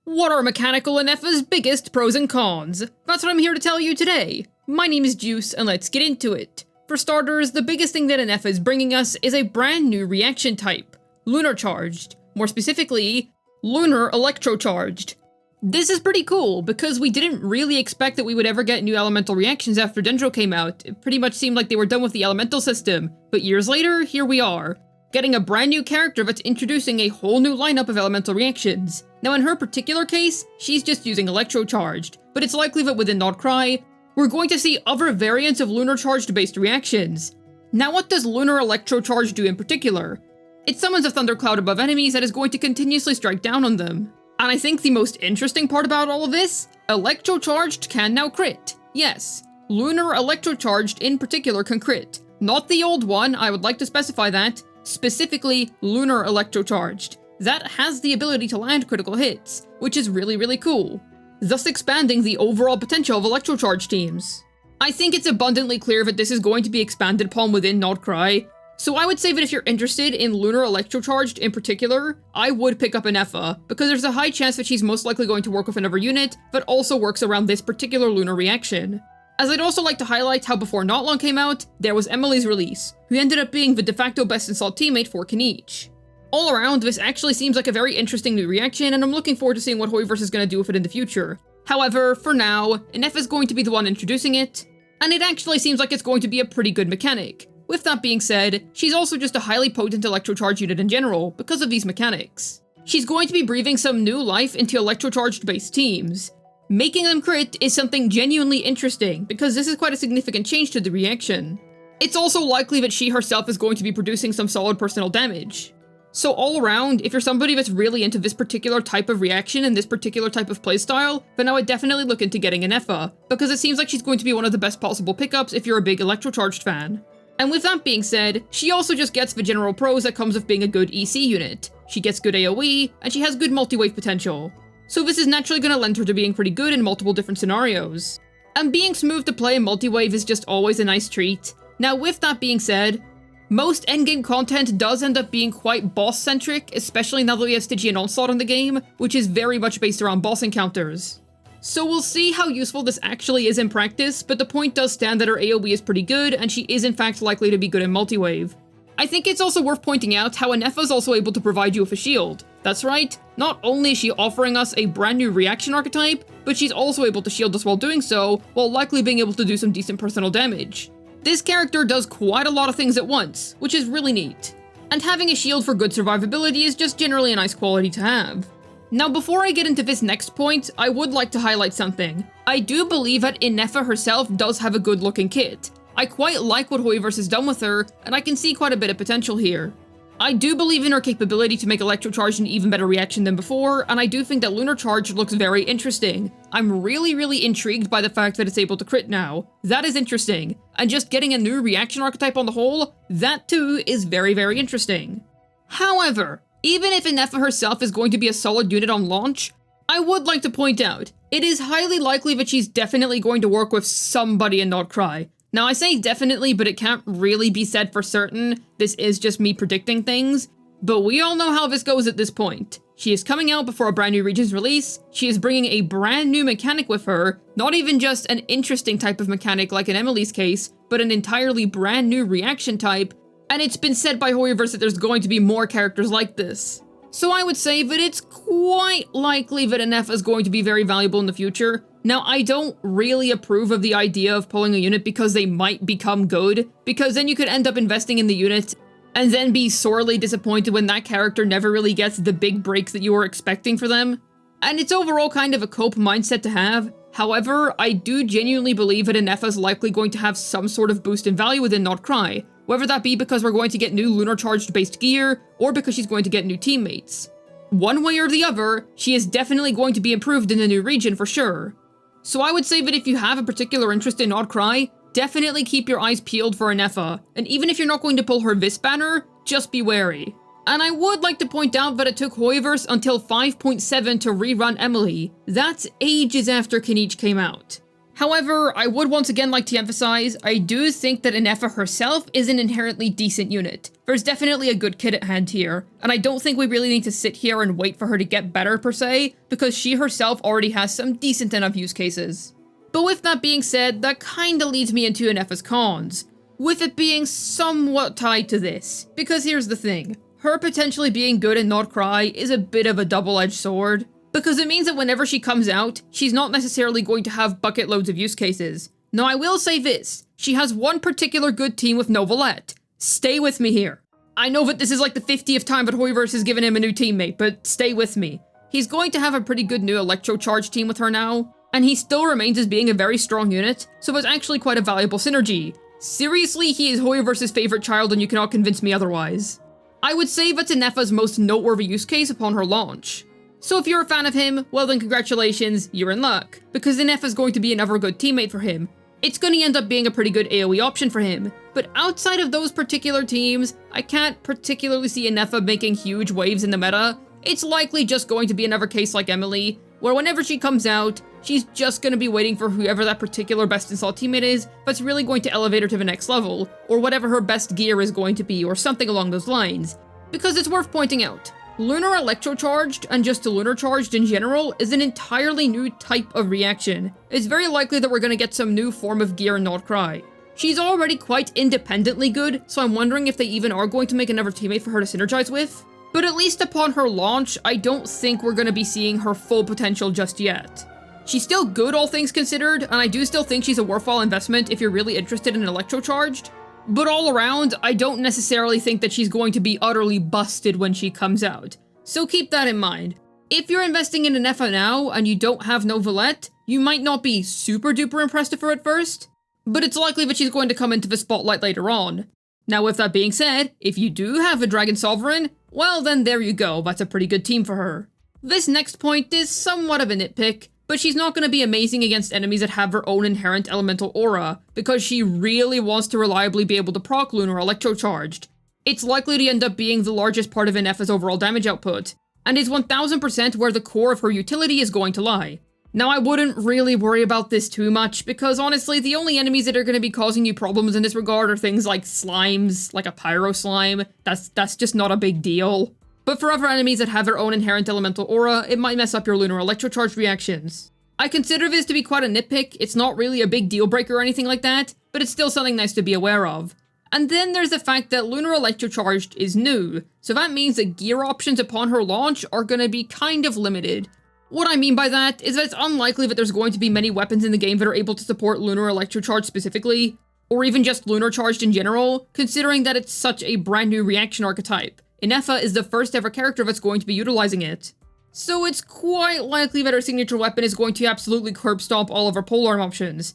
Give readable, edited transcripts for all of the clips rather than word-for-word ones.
What are Mechanical Ineffa's biggest pros and cons? That's what I'm here to tell you today. My name is Juice, and let's get into it. For starters, the biggest thing that Ineffa is bringing us is a brand new reaction type, Lunar-Charged. More specifically, Lunar-Electrocharged. This is pretty cool, because we didn't really expect that we would ever get new elemental reactions after Dendro came out. It pretty much seemed like they were done with the elemental system, but years later, here we are. Getting a brand new character that's introducing a whole new lineup of elemental reactions. Now in her particular case, she's just using Electrocharged, but it's likely that within Krai, we're going to see other variants of Lunar-Charged based reactions. Now what does Lunar-Electrocharged do in particular? It summons a thundercloud above enemies that is going to continuously strike down on them. And I think the most interesting part about all of this, Electrocharged can now crit. Yes, Lunar-Electrocharged in particular can crit. Not the old one, I would like to specify that. Specifically, Lunar-Electrocharged. That has the ability to land critical hits, which is really cool, thus expanding the overall potential of Electrocharged teams. I think it's abundantly clear that this is going to be expanded upon within Krai, so I would say that if you're interested in Lunar-Electrocharged in particular, I would pick up Ineffa, because there's a high chance that she's most likely going to work with another unit that also works around this particular Lunar reaction. As I'd also like to highlight how before Not Long came out, there was Emily's release, who ended up being the de facto best installed teammate for Kenichi. All around, this actually seems like a very interesting new reaction, and I'm looking forward to seeing what Hoiverse is going to do with it in the future. However, for now, Ineffa is going to be the one introducing it, and it actually seems like it's going to be a pretty good mechanic. With that being said, she's also just a highly potent Electrocharge unit in general, because of these mechanics. She's going to be breathing some new life into Electrocharged based teams. Making them crit is something genuinely interesting, because this is quite a significant change to the reaction. It's also likely that she herself is going to be producing some solid personal damage. So all around, if you're somebody that's really into this particular type of reaction and this particular type of playstyle, then I would definitely look into getting Ineffa, because it seems like she's going to be one of the best possible pickups if you're a big Electrocharged fan. And with that being said, she also just gets the general pros that comes with being a good EC unit. She gets good AoE, and she has good multi-wave potential. So this is naturally going to lend her to being pretty good in multiple different scenarios. And being smooth to play in multi-wave is just always a nice treat. Now with that being said, most endgame content does end up being quite boss-centric, especially now that we have Stygian Onslaught in the game, which is very much based around boss encounters. So we'll see how useful this actually is in practice, but the point does stand that her AoE is pretty good, and she is in fact likely to be good in multi-wave. I think it's also worth pointing out how Ineffa is also able to provide you with a shield. That's right, not only is she offering us a brand new reaction archetype, but she's also able to shield us while doing so, while likely being able to do some decent personal damage. This character does quite a lot of things at once, which is really neat. And having a shield for good survivability is just generally a nice quality to have. Now before I get into this next point, I would like to highlight something. I do believe that Ineffa herself does have a good looking kit. I quite like what Hoiverse has done with her, and I can see quite a bit of potential here. I do believe in her capability to make Electrocharged an even better reaction than before, and I do think that Lunar-Charged looks very interesting. I'm really intrigued by the fact that it's able to crit now. That is interesting. And just getting a new reaction archetype on the whole, that too is very interesting. However, even if Ineffa herself is going to be a solid unit on launch, I would like to point out, it is highly likely that she's definitely going to work with somebody in Krai. Now I say definitely, but it can't really be said for certain. This is just me predicting things, but we all know how this goes at this point. She is coming out before a brand new region's release, she is bringing a brand new mechanic with her, not even just an interesting type of mechanic like in Emily's case, but an entirely brand new reaction type, and it's been said by Hoiverse that there's going to be more characters like this. So I would say that it's quite likely that Ineffa is going to be very valuable in the future. Now, I don't really approve of the idea of pulling a unit because they might become good, because then you could end up investing in the unit and then be sorely disappointed when that character never really gets the big breaks that you were expecting for them. And it's overall kind of a cope mindset to have. However, I do genuinely believe that Ineffa is likely going to have some sort of boost in value within Krai, whether that be because we're going to get new Lunar-Charged based gear, or because she's going to get new teammates. One way or the other, she is definitely going to be improved in the new region for sure. So I would say that if you have a particular interest in Krai, definitely keep your eyes peeled for Ineffa, and even if you're not going to pull her this banner, just be wary. And I would like to point out that it took Hoiverse until 5.7 to rerun Emily. That's ages after Kenichi came out. However, I would once again like to emphasize, I do think that Ineffa herself is an inherently decent unit. There's definitely a good kid at hand here, and I don't think we really need to sit here and wait for her to get better per se, because she herself already has some decent enough use cases. But with that being said, that kinda leads me into Ineffa's cons, with it being somewhat tied to this, because here's the thing, her potentially being good and not Krai is a bit of a double-edged sword. Because it means that whenever she comes out, she's not necessarily going to have bucket loads of use cases. Now I will say this, she has one particular good team with no Valette. Stay with me here. I know that this is like the 50th time that Hoiverse has given him a new teammate, but stay with me. He's going to have a pretty good new Electrocharged team with her now, and he still remains as being a very strong unit, so it's actually quite a valuable synergy. Seriously, he is Hoiverse's favorite child and you cannot convince me otherwise. I would say that's Ineffa's most noteworthy use case upon her launch. So if you're a fan of him, well then congratulations, you're in luck, because Ineffa's going to be another good teammate for him. It's going to end up being a pretty good AoE option for him, but outside of those particular teams, I can't particularly see Ineffa making huge waves in the meta. It's likely just going to be another case like Emily, where whenever she comes out, she's just going to be waiting for whoever that particular best install teammate is that's really going to elevate her to the next level, or whatever her best gear is going to be, or something along those lines. Because it's worth pointing out, Lunar Electrocharged, and just Lunar-Charged in general, is an entirely new type of reaction. It's very likely that we're going to get some new form of gear in not Krai. She's already quite independently good, so I'm wondering if they even are going to make another teammate for her to synergize with. But at least upon her launch, I don't think we're going to be seeing her full potential just yet. She's still good all things considered, and I do still think she's a worthwhile investment if you're really interested in Electrocharged. But all around, I don't necessarily think that she's going to be utterly busted when she comes out. So keep that in mind. If you're investing in Ineffa now and you don't have no Valette, you might not be super duper impressed with her at first, but it's likely that she's going to come into the spotlight later on. Now with that being said, if you do have a Dragon Sovereign, well then there you go, that's a pretty good team for her. This next point is somewhat of a nitpick, but she's not going to be amazing against enemies that have her own inherent elemental aura, because she really wants to reliably be able to proc Lunar Electrocharged. It's likely to end up being the largest part of Ineffa's overall damage output, and is 1000% where the core of her utility is going to lie. Now I wouldn't really worry about this too much, because honestly the only enemies that are going to be causing you problems in this regard are things like slimes, like a pyro slime. That's just not a big deal. But for other enemies that have their own inherent elemental aura, it might mess up your Lunar Electrocharged reactions. I consider this to be quite a nitpick. It's not really a big deal breaker or anything like that, but it's still something nice to be aware of. And then there's the fact that Lunar Electrocharged is new, so that means that gear options upon her launch are going to be kind of limited. What I mean by that is that it's unlikely that there's going to be many weapons in the game that are able to support Lunar Electrocharged specifically, or even just Lunar-Charged in general, considering that it's such a brand new reaction archetype. Ineffa is the first ever character that's going to be utilizing it. So it's quite likely that her signature weapon is going to absolutely curb stomp all of her polearm options.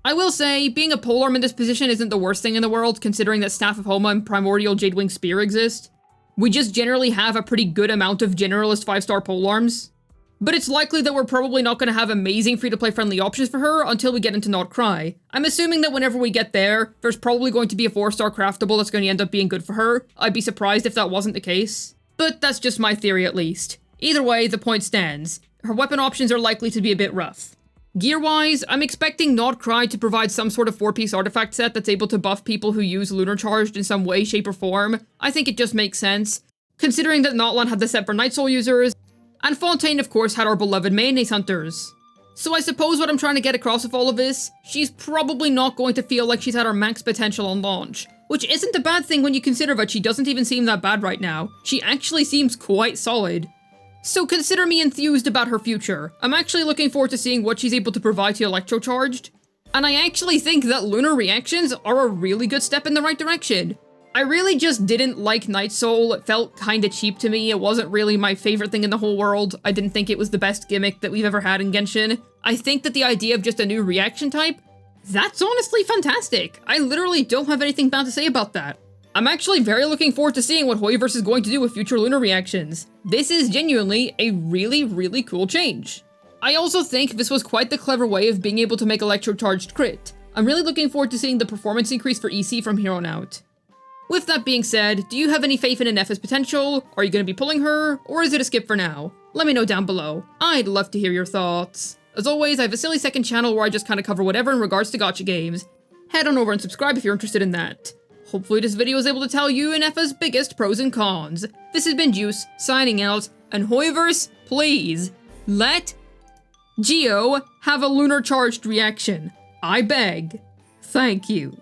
I will say, being a polearm in this position isn't the worst thing in the world, considering that Staff of Homa and Primordial Jadewing Spear exist. We just generally have a pretty good amount of generalist 5-star polearms. But it's likely that we're probably not going to have amazing free-to-play friendly options for her until we get into Not Krai. I'm assuming that whenever we get there, there's probably going to be a 4-star craftable that's going to end up being good for her. I'd be surprised if that wasn't the case. But that's just my theory at least. Either way, the point stands. Her weapon options are likely to be a bit rough. Gear-wise, I'm expecting Not Krai to provide some sort of 4-piece artifact set that's able to buff people who use Lunar-Charged in some way, shape, or form. I think it just makes sense, considering that Notland had the set for Night Soul users, and Fontaine, of course, had our beloved Mayonnaise Hunters. So I suppose what I'm trying to get across with all of this, she's probably not going to feel like she's had her max potential on launch, which isn't a bad thing when you consider that she doesn't even seem that bad right now. She actually seems quite solid. So consider me enthused about her future. I'm actually looking forward to seeing what she's able to provide to Electrocharged, and I actually think that Lunar reactions are a really good step in the right direction. I really just didn't like Night Soul. It felt kinda cheap to me. It wasn't really my favorite thing in the whole world. I didn't think it was the best gimmick that we've ever had in Genshin. I think that the idea of just a new reaction type, that's honestly fantastic. I literally don't have anything bad to say about that. I'm actually very looking forward to seeing what Hoiverse is going to do with future Lunar reactions. This is genuinely a really, really cool change. I also think this was quite the clever way of being able to make Electrocharged crit. I'm really looking forward to seeing the performance increase for EC from here on out. With that being said, do you have any faith in Ineffa's potential? Are you going to be pulling her, or is it a skip for now? Let me know down below. I'd love to hear your thoughts. As always, I have a silly second channel where I just kind of cover whatever in regards to gacha games. Head on over and subscribe if you're interested in that. Hopefully this video was able to tell you Ineffa's biggest pros and cons. This has been Juice, signing out, and Hoiverse, please, let Geo have a Lunar-Charged reaction. I beg. Thank you.